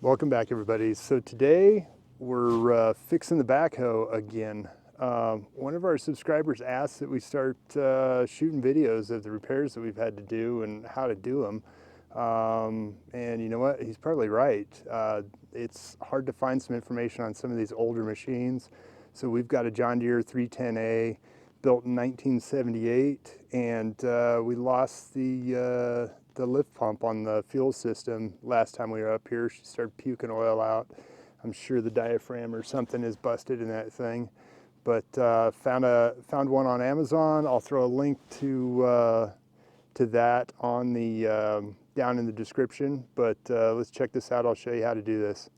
Welcome back, everybody. So today we're fixing the backhoe again. One of our subscribers asked that we start shooting videos of the repairs that we've had to do and how to do them. And you know what? He's probably right. It's hard to find some information on some of these older machines. So we've got a John Deere 310A built in 1978, and we lost the lift pump on the fuel system last time we were up here. She started puking oil out. I'm sure the diaphragm or something is busted in that thing. But found one on Amazon. I'll throw a link to that on the down in the description. But let's check this out. I'll show you how to do this.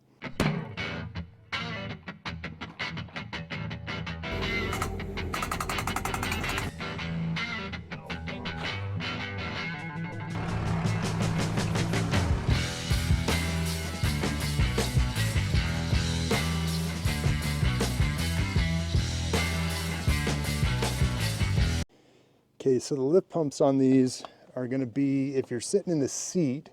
Okay, so the lift pumps on these are going to be, if you're sitting in the seat,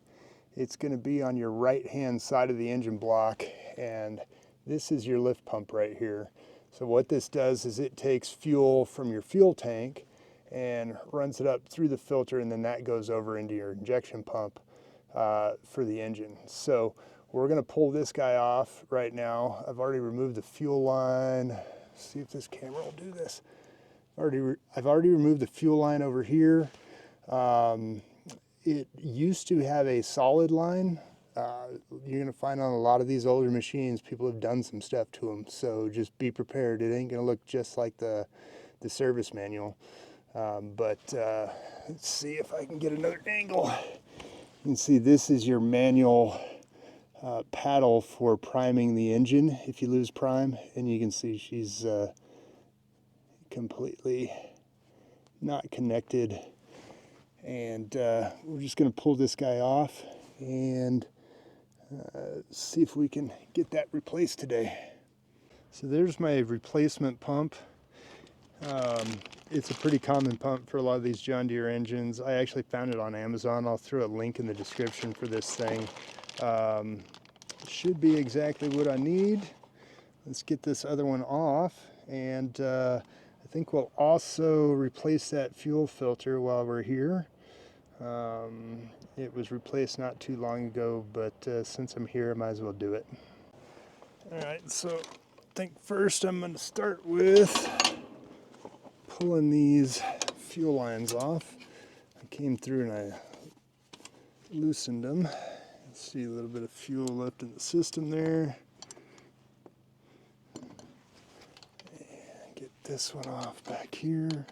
it's going to be on your right hand side of the engine block, and this is your lift pump right here. So what this does is it takes fuel from your fuel tank and runs it up through the filter, and then that goes over into your injection pump for the engine. So we're going to pull this guy off right now. I've already removed the fuel line. Let's see if this camera will do this. I've already removed the fuel line over here. It used to have a solid line. You're gonna find on a lot of these older machines, people have done some stuff to them. So just be prepared. It ain't gonna look just like the service manual. Let's see if I can get another angle. You can see this is your manual paddle for priming the engine if you lose prime, and you can see she's completely not connected, and we're just going to pull this guy off and see if we can get that replaced today. So there's my replacement pump. It's a pretty common pump for a lot of these John Deere engines. I actually found it on Amazon. I'll throw a link in the description for this thing. Should be exactly what I need. Let's get this other one off, and I think we'll also replace that fuel filter while we're here. It was replaced not too long ago, but since I'm here, I might as well do it. All right, so I think first I'm going to start with pulling these fuel lines off. I came through and I loosened them. See a little bit of fuel left in the system there. Get this one off back here.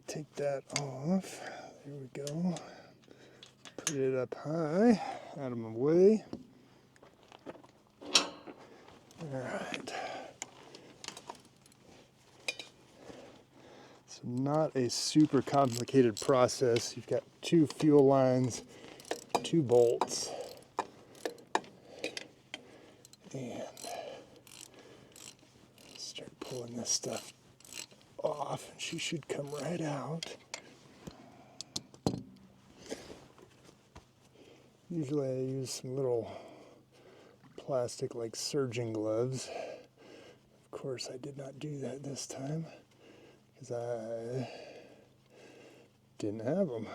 Take that off. There we go. Put it up high, out of my way. All right. So not a super complicated process. You've got two fuel lines, two bolts, and start pulling this stuff off, and she should come right out. Usually I use some little plastic like surgeon gloves. Of course I did not do that this time because I didn't have them.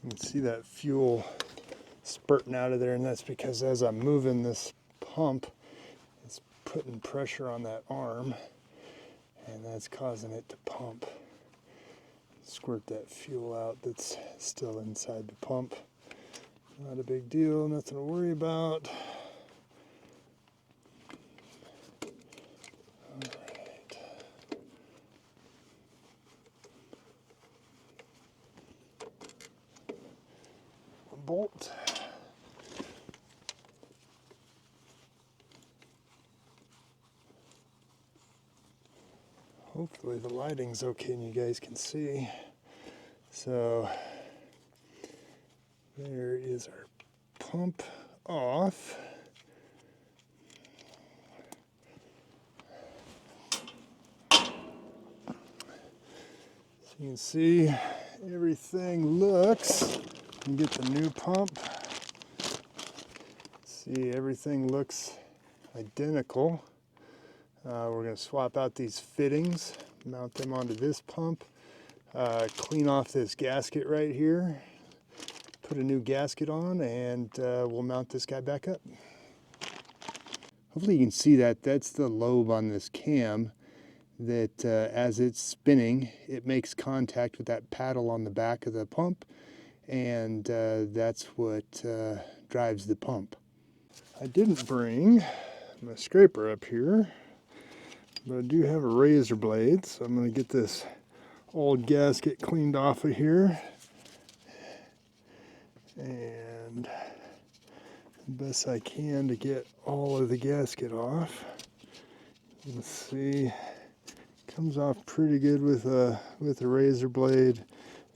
You can see that fuel spurting out of there, and that's because as I'm moving this pump, it's putting pressure on that arm, and that's causing it to pump. Squirt that fuel out that's still inside the pump. Not a big deal, nothing to worry about. All right. A bolt. Hopefully the lighting's okay and you guys can see. So there is our pump off. You can see everything looks, and get the new pump. See, everything looks identical. We're going to swap out these fittings, mount them onto this pump, clean off this gasket right here, put a new gasket on, and we'll mount this guy back up. Hopefully you can see that that's the lobe on this cam that as it's spinning, it makes contact with that paddle on the back of the pump, and that's what drives the pump. I didn't bring my scraper up here, but I do have a razor blade, so I'm going to get this old gasket cleaned off of here, and the best I can to get all of the gasket off. You can see comes off pretty good with a razor blade.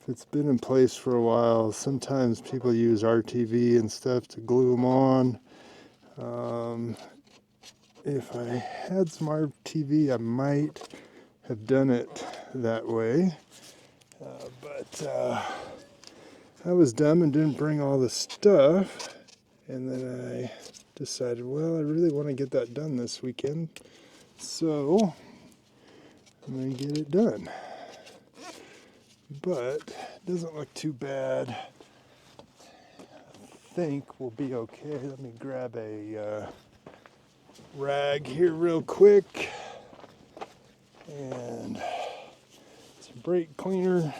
If it's been in place for a while, sometimes people use RTV and stuff to glue them on. If I had some RTV, I might have done it that way, but I was dumb and didn't bring all the stuff, and then I decided, well, I really want to get that done this weekend, so I'm going to get it done. But it doesn't look too bad. I think we'll be okay. Let me grab a rag here real quick and some brake cleaner.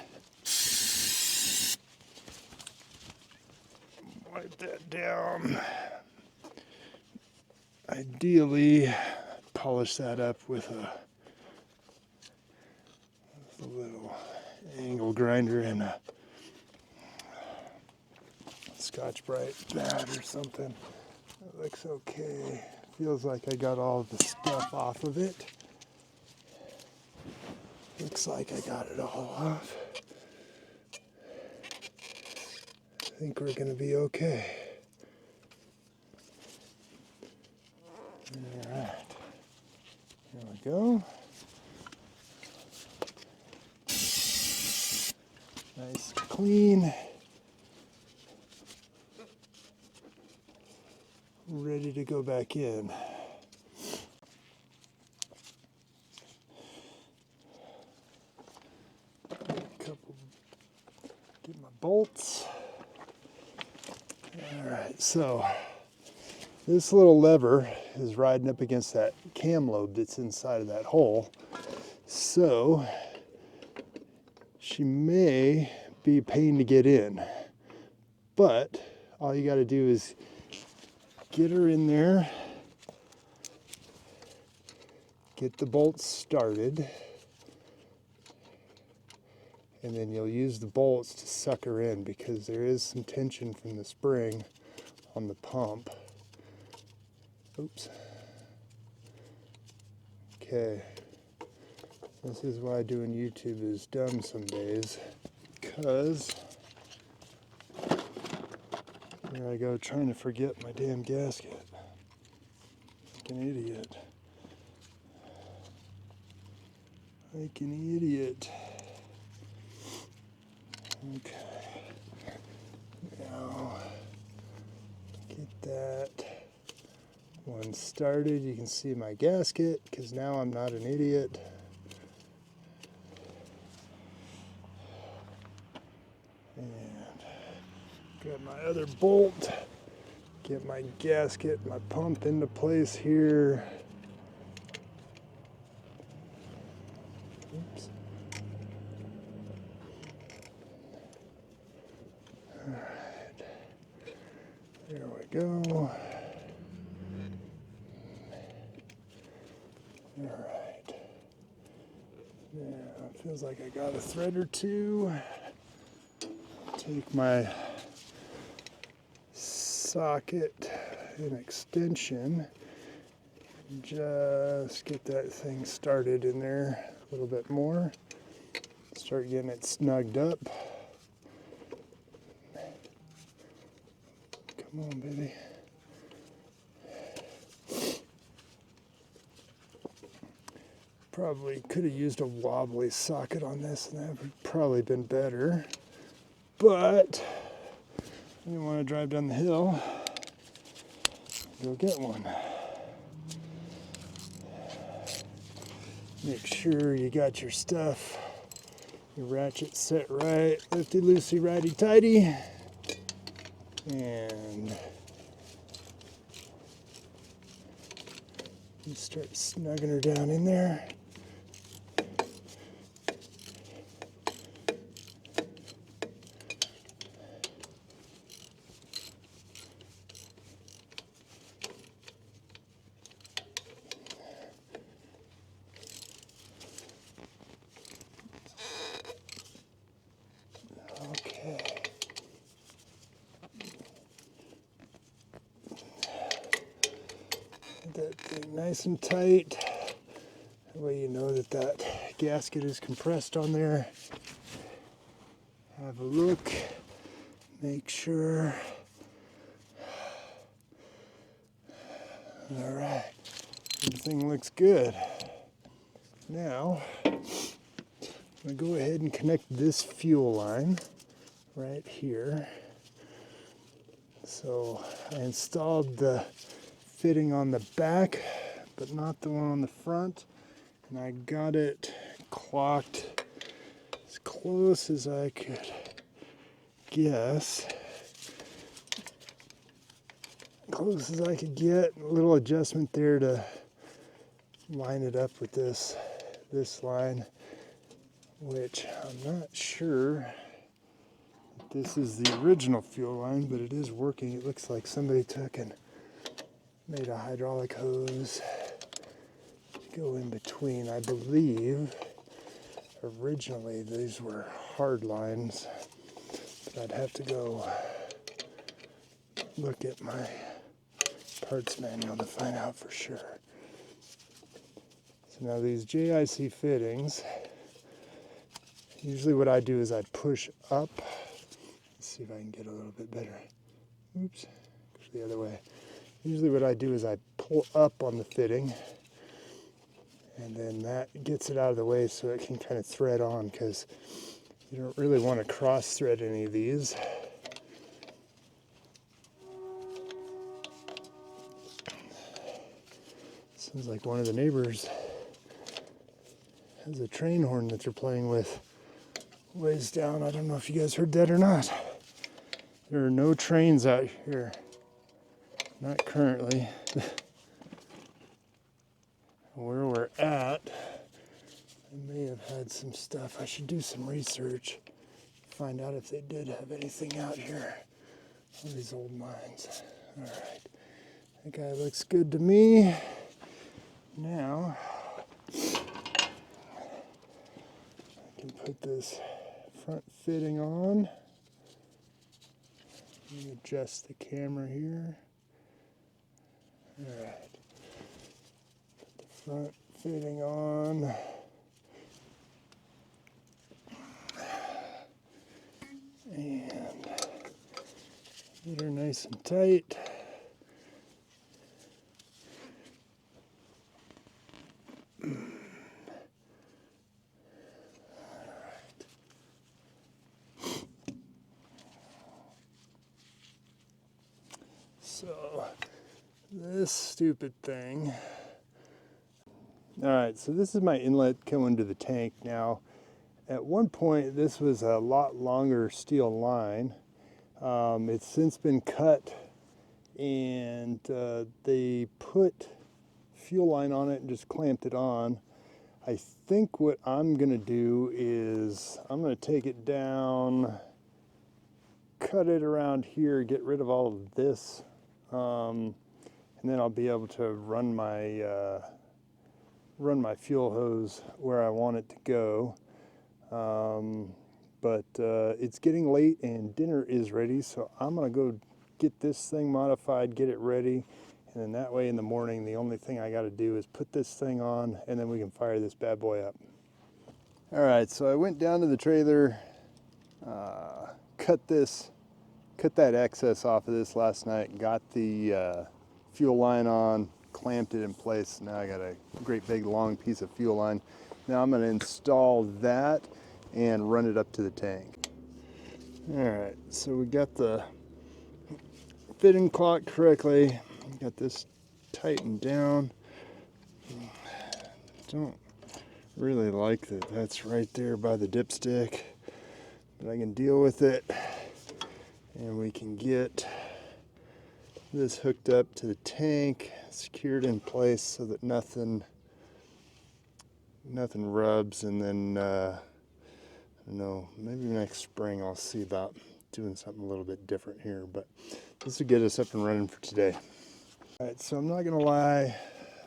Wipe that down. Ideally, polish that up with a little angle grinder and a Scotch-Brite bat or something. That looks okay. Feels like I got all the stuff off of it. Looks like I got it all off. I think we're gonna be okay. All right, here we go. Nice, clean. Ready to go back in. Get my bolts. All right, so this little lever is riding up against that cam lobe that's inside of that hole. So she may be a pain to get in, but all you got to do is get her in there, get the bolts started, and then you'll use the bolts to suck her in because there is some tension from the spring on the pump. Oops. Okay. This is why doing YouTube is dumb some days, because here I go trying to forget my damn gasket. Like an idiot. Like an idiot. Okay. Now, get that one started. You can see my gasket, because now I'm not an idiot. And grab my other bolt, get my gasket, my pump into place here. Oops. All right, there we go. All right, yeah, it feels like I got a thread or two. Take my socket and extension, just get that thing started in there a little bit more, start getting it snugged up. Come on, baby. Probably could have used a wobbly socket on this, and that would probably been better. But I didn't want to drive down the hill. Go get one. Make sure you got your stuff, your ratchet set right, lefty loosey, righty tighty, and you start snugging her down in there. Okay. Get that thing nice and tight. That way you know that that gasket is compressed on there. Have a look. Make sure. All right. Everything looks good. Now, I'm going to go ahead and connect this fuel line right here. So I installed the fitting on the back, but not the one on the front. And I got it clocked as close as I could guess. Close as I could get. A little adjustment there to line it up with this line, which I'm not sure if this is the original fuel line, but it is working. It looks like somebody took and made a hydraulic hose go in between. I believe originally these were hard lines, but I'd have to go look at my parts manual to find out for sure. So now these JIC fittings, usually what I do is I push up. Let's see if I can get a little bit better. Oops, goes the other way. Usually what I do is I pull up on the fitting, and then that gets it out of the way so it can kind of thread on, because you don't really want to cross thread any of these. Sounds like one of the neighbors has a train horn that they're playing with ways down. I don't know if you guys heard that or not. There are no trains out here. Not currently. Where we're at, I may have had some stuff. I should do some research, find out if they did have anything out here on these old mines. All right, that guy looks good to me. Now, I can put this front fitting on. Let me adjust the camera here. All right. Put the front fitting on. And get her nice and tight. So this stupid thing. All right, so this is my inlet going to the tank. Now, at one point, this was a lot longer steel line. It's since been cut, and they put fuel line on it and just clamped it on. I think what I'm gonna do is I'm gonna take it down, cut it around here, get rid of all of this, and then I'll be able to run my fuel hose where I want it to go. But it's getting late and dinner is ready, so I'm gonna go get this thing modified, get it ready, and then that way in the morning the only thing I got to do is put this thing on, and then we can fire this bad boy up. All right, so I went down to the trailer, cut this cut that excess off of this last night, got the fuel line on, clamped it in place. Now I got a great big long piece of fuel line. Now I'm going to install that and run it up to the tank. All right, so we got the fitting clock correctly. Got this tightened down. Don't really like that that's right there by the dipstick, but I can deal with it. And we can get this hooked up to the tank, secured in place so that nothing rubs. And then I don't know, maybe next spring I'll see about doing something a little bit different here, but this will get us up and running for today. All right, so I'm not gonna lie,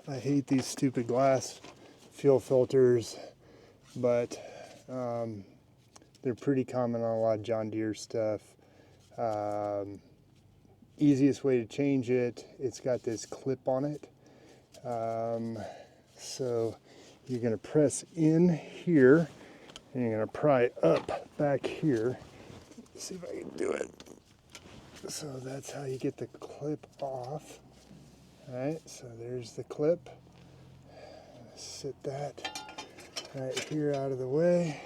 I hate these stupid glass fuel filters, but they're pretty common on a lot of John Deere stuff. Easiest way to change it, it's got this clip on it. So you're going to press in here and you're going to pry up back here. Let's see if I can do it. So that's how you get the clip off. All right, so there's the clip. Sit that right here out of the way.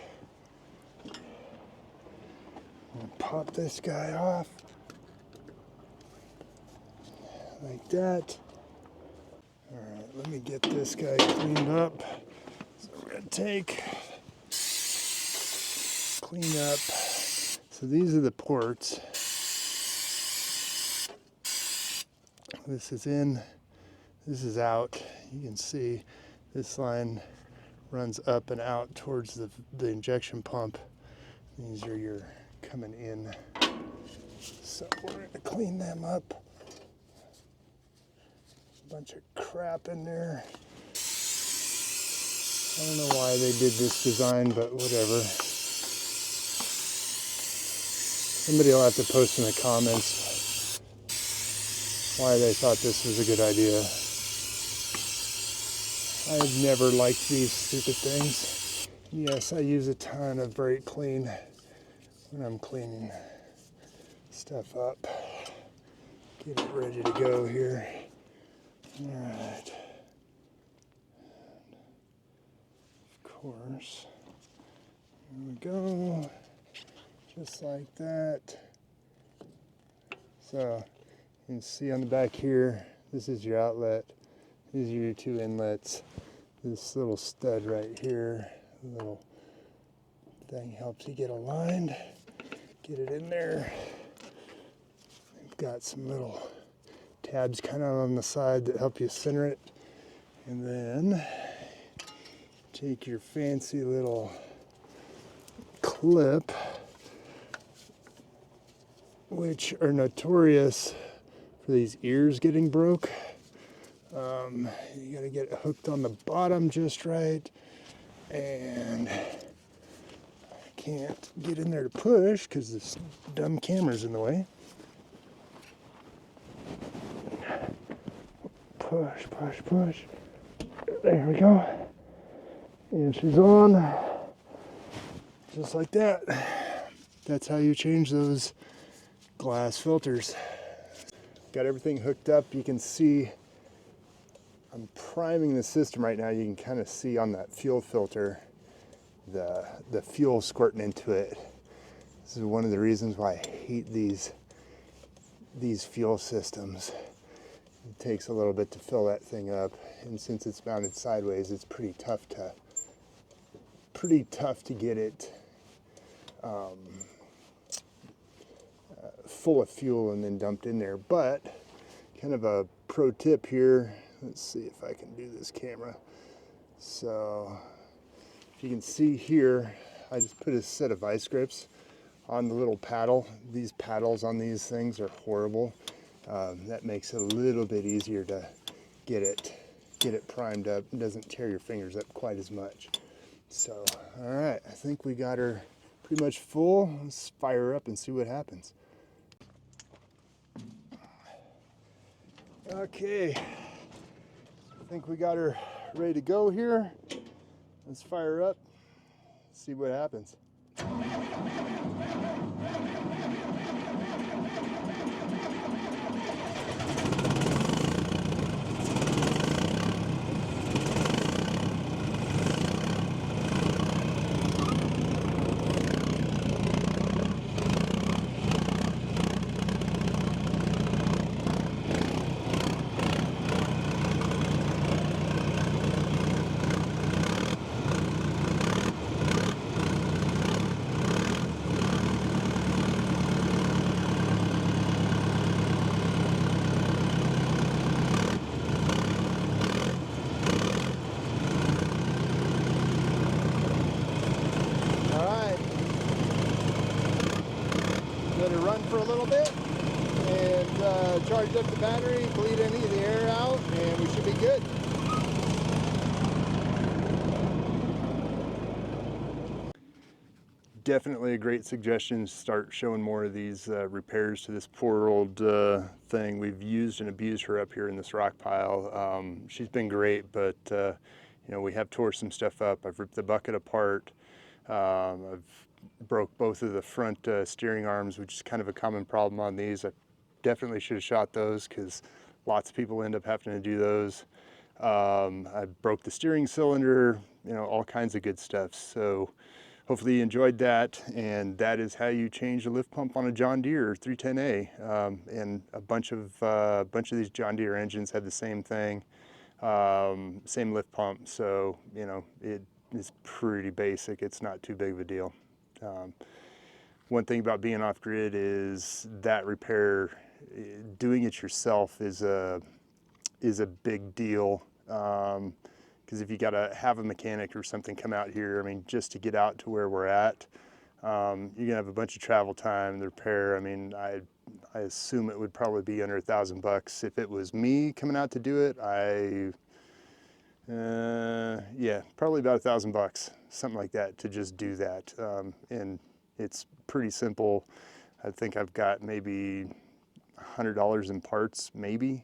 And pop this guy off like that. All right, let me get this guy cleaned up. So we're gonna clean up. So these are the ports. This is in, this is out. You can see this line runs up and out towards the injection pump. These are your coming in. So we're going to clean them up. A bunch of crap in there. I don't know why they did this design, but whatever. Somebody will have to post in the comments why they thought this was a good idea. I've never liked these stupid things. Yes, I use a ton of brake clean when I'm cleaning stuff up. Get it ready to go here. All right. Of course. There we go. Just like that. So you can see on the back here, this is your outlet. These are your two inlets. This little stud right here, little thing helps you get aligned. Get it in there. We've got some little tabs kind of on the side that help you center it. And then take your fancy little clip, which are notorious for these ears getting broke. You gotta get it hooked on the bottom just right, and I can't get in there to push because this dumb camera's in the way. Push, push, push. There we go. And she's on, just like that. That's how you change those glass filters. Got everything hooked up. You can see I'm priming the system right now. You can kind of see on that fuel filter the fuel squirting into it. This is one of the reasons why I hate these fuel systems. It takes a little bit to fill that thing up, and since it's mounted sideways, it's pretty tough to get it full of fuel and then dumped in there. But kind of a pro tip here. Let's see if I can do this camera. So if you can see here, I just put a set of vice grips on the little paddle. These paddles on these things are horrible. That makes it a little bit easier to get it primed up. It doesn't tear your fingers up quite as much. So, all right, I think we got her pretty much full. Let's fire her up and see what happens. Okay, I think we got her ready to go here. Let's fire her up, see what happens. let her run for a little bit, and charge up the battery, bleed any of the air out, and we should be good. Definitely a great suggestion to start showing more of these repairs to this poor old thing. We've used and abused her up here in this rock pile. She's been great, but you know, we have tore some stuff up. I've ripped the bucket apart. I've broke both of the front steering arms, which is kind of a common problem on these. I definitely should have shot those because lots of people end up having to do those. I broke the steering cylinder, you know, all kinds of good stuff. So hopefully you enjoyed that, and that is how you change a lift pump on a John Deere 310A. And a bunch of these John Deere engines have the same thing, same lift pump. So you know, it is pretty basic. It's not too big of a deal. One thing about being off grid is that repair, doing it yourself is a big deal. Because if you got to have a mechanic or something come out here, I mean, just to get out to where we're at, you're gonna have a bunch of travel time. The repair, I mean, I assume it would probably be under $1,000. If it was me coming out to do it, yeah, probably about $1,000, something like that, to just do that. And it's pretty simple. I think I've got maybe $100 in parts, maybe.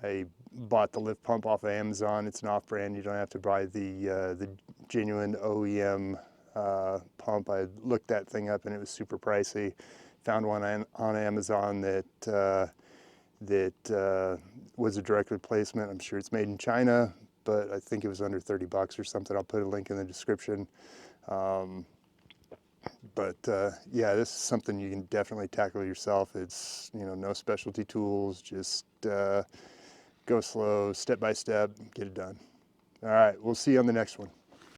I bought the lift pump off of Amazon. It's an off-brand. You don't have to buy the genuine OEM pump. I looked that thing up and it was super pricey. Found one on Amazon that was a direct replacement. I'm sure it's made in China, but I think it was under $30 or something. I'll put a link in the description. Yeah, this is something you can definitely tackle yourself. It's, you know, no specialty tools, just go slow, step by step, get it done. All right, we'll see you on the next one.